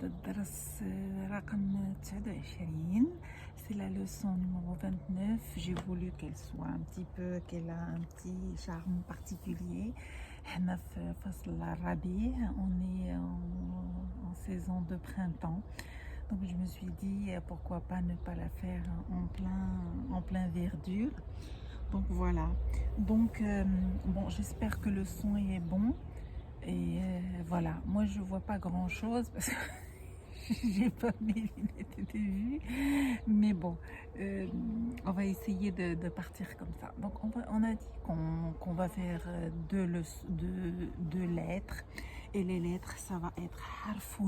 الدرس رقم 29. C'est la leçon numéro 29. J'ai voulu qu'elle soit un petit peu, qu'elle a un petit charme particulier. احنا في فصل الربيع, on est en saison de printemps. Donc je me suis dit pourquoi pas ne pas la faire en plein verdure. Donc voilà. Donc bon, j'espère que le son est bon. Et voilà, moi je vois pas grand chose parce que j'ai pas mes lunettes de vue, mais bon, on va essayer de partir comme ça. Donc on a dit qu'on va faire deux lettres, et les lettres ça va être harfu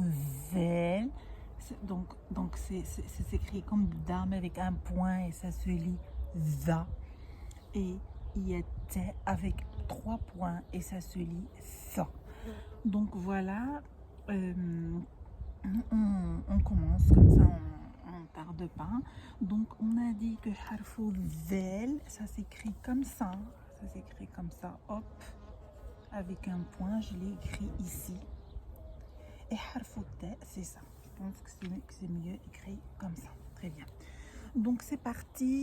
zel. Donc c'est écrit comme dame avec un point et ça se lit za, et il y a te avec 3 points et ça se lit sa. Donc voilà, on commence comme ça, on ne tarde pas. Donc on a dit que harfu zel, ça s'écrit comme ça, hop, avec un point, je l'ai écrit ici. Et harfu te, c'est ça, je pense que c'est mieux écrit comme ça, très bien. Donc c'est parti,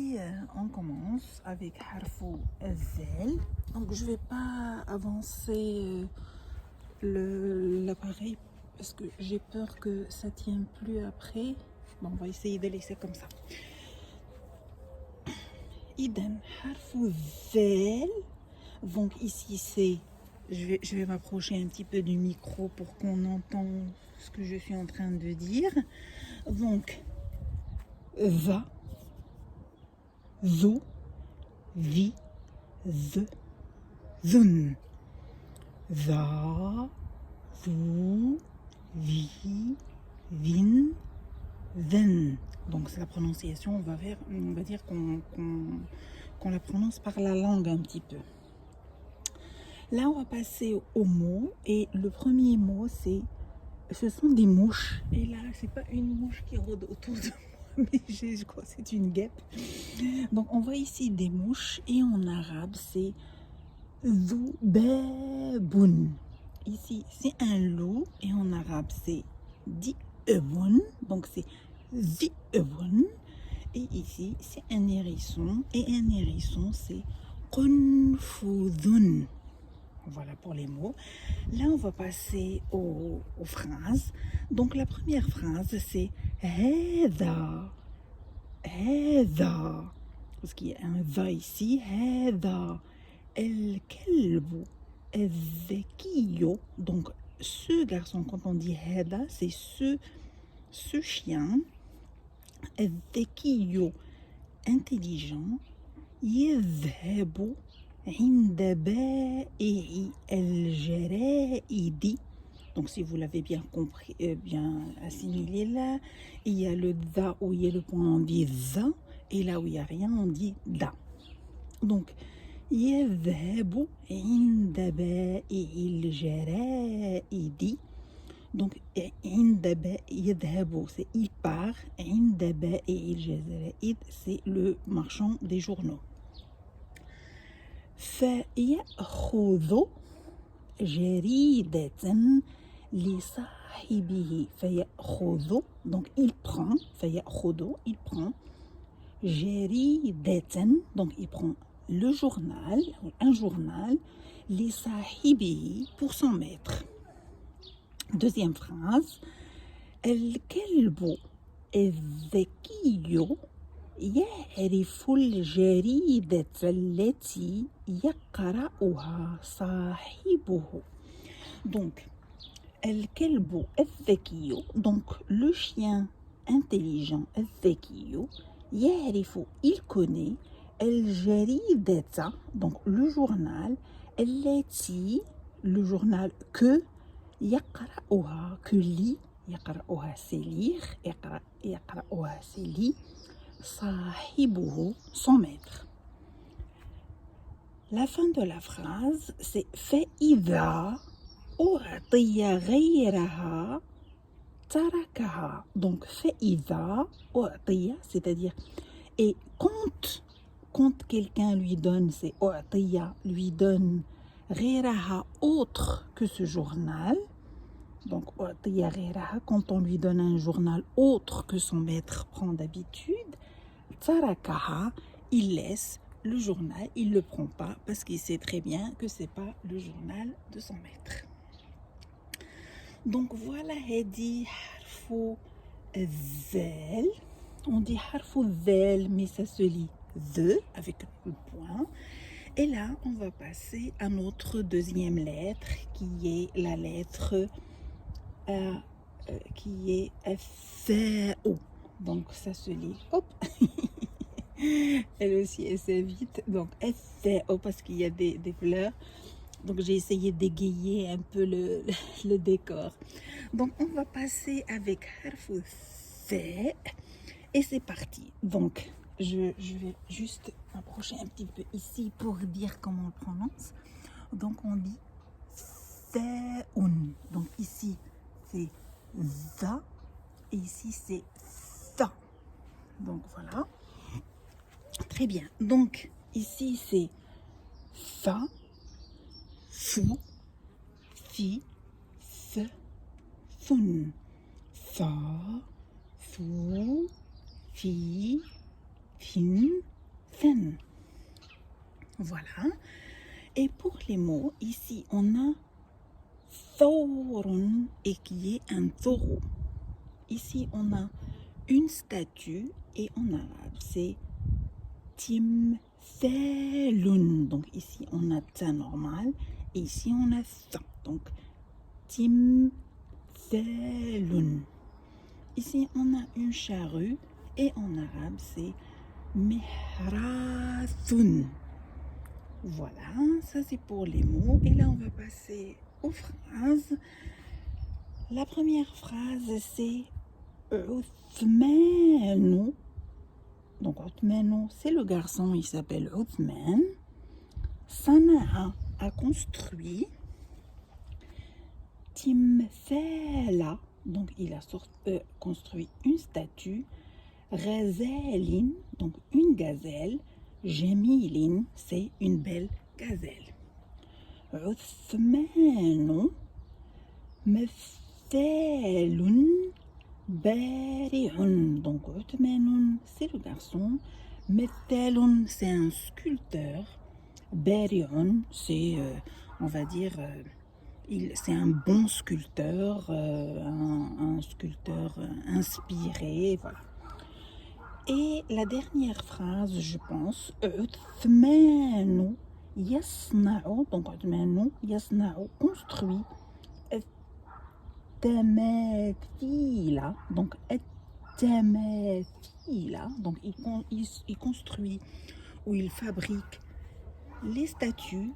on commence avec harfu zel. Donc je vais pas avancer l'appareil parce que j'ai peur que ça tienne plus après. Bon, on va essayer de laisser comme ça. Idem harfu zel. Donc ici c'est, je vais m'approcher un petit peu du micro pour qu'on entende ce que je suis en train de dire. Donc va, zo, vi, ze, zun. Va, zu, vi, vin, zen. Donc c'est la prononciation, on va dire qu'on la prononce par la langue un petit peu. Là on va passer aux mots, et le premier mot ce sont des mouches. Et là c'est pas une mouche qui rôde autour de moi, mais je crois que c'est une guêpe. Donc on voit ici des mouches, et en arabe c'est Zoubeboun. Ici, c'est un loup, et en arabe, c'est Di'eboun. Donc, c'est Zi'eboun. Et ici, c'est un hérisson. Et un hérisson, c'est Qunfudun. Voilà pour les mots. Là, on va passer aux phrases. Donc, la première phrase, c'est Heda. Heda. Parce qu'il y a un va ici. Heda. El kelbu el-zekiyo. Donc ce garçon, quand on dit heda, c'est ce chien. El-zekiyo, intelligent. Yezhebu inda ba'i el-jaraidi. Donc si vous l'avez bien compris, bien assimilé là, il y a le da où il y a le point, on dit za, et là où il n'y a rien, on dit da. Donc يذهب عند بائع الجرائد. Donc يذهب c'est il part, عند بائع الجرائد c'est le marchand des journaux. فيأخذ جريدة لصاحبه. فيأخذ, donc il prend, فيأخذ, il prend, جريدة, donc il prend le journal, un journal, les sahibi, pour son maître. Deuxième phrase, الكلب الذكي يعرف الجريدة التي يقرأها صاحبه. Donc, الكلب الذكي, donc le chien intelligent, الذكي, يعرف, il connaît, الجريدة, donc le journal, التي, le journal que, يقرأها, que lit, يقرأها c'est lire, يقرأها c'est lit, صاحبه, son maître. La fin de la phrase c'est فإذا أعطي غيرها تركها. Donc فإذا أعطي, c'est-à-dire, et quand quelqu'un lui donne, c'est أعطي, lui donne غيرها, autre que ce journal, Donc, quand on lui donne un journal autre que son maître prend d'habitude, tarakaha, il laisse le journal, il ne le prend pas parce qu'il sait très bien que ce n'est pas le journal de son maître. Donc voilà, Hedi harfu zel. On dit harfu zel, mais ça se lit the avec le point. Et là, on va passer à notre deuxième lettre qui est la lettre qui est F-O. Donc ça se lit, hop. Elle aussi, elle s'invite. Donc F-O parce qu'il y a des fleurs. Donc j'ai essayé d'égayer un peu le décor. Donc on va passer avec harfu F et c'est parti. Donc je vais juste m'approcher un petit peu ici pour dire comment on le prononce. Donc on dit Thaun. Donc ici c'est za et ici c'est tha. Donc voilà. Très bien. Donc ici c'est fa, fou, fi, f, fun. Fa, fou, fi, fin, fen. Voilà. Et pour les mots, ici on a thawrun et qui est un taureau. Ici on a une statue et en arabe c'est timthalun. Donc ici on a ta normal et ici on a tha. Donc timthalun. Ici on a une charrue et en arabe c'est mihrathun. Voilà, ça c'est pour les mots. Et là on va passer aux phrases. La première phrase c'est Uthmanu. Donc Uthmanu, c'est le garçon, il s'appelle Uthman. Sana'a a construit. Timthala, donc il a construit une statue. Ghazalin, donc une gazelle. Jamilin, c'est une belle gazelle. Uthmanu mathalun bari'un. Donc Uthmanun, c'est le garçon. Mathalun, c'est un sculpteur. Bari'un, c'est, on va dire, c'est un bon sculpteur, un sculpteur inspiré, voilà. Et la dernière phrase, je pense, Uthmanu yasna'u, donc Uthmanu yasna'u construit, tamathila, donc tamathila, donc il construit ou il fabrique les statues,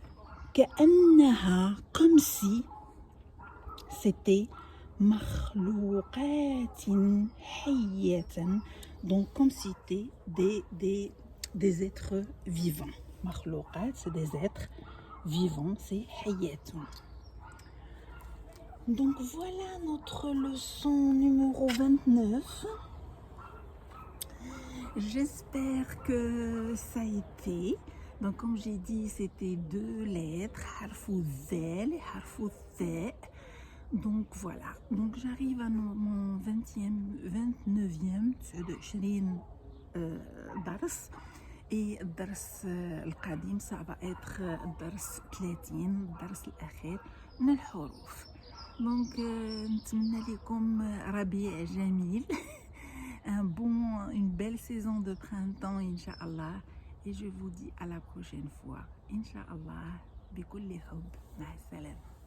ka'annaha, comme si c'était makhlouqatin hayyatan, donc comme si c'était des êtres vivants. Makhlouqat, c'est des êtres vivants, c'est hayyatun. Donc voilà notre leçon numéro 29. J'espère que ça a été. Donc comme j'ai dit, c'était 2 lettres, harfu zel et harfu tha. Donc voilà, donc j'arrive à mon 29e dars. Et dars القادم ça va être dars 30, dars الأخير من الحروف. Donc نتمنى لكم ربيع جميل. Une belle saison de printemps, Inch'Allah. Et je vous dis à la prochaine fois. Inch'Allah. بكل حب. مع السلامة.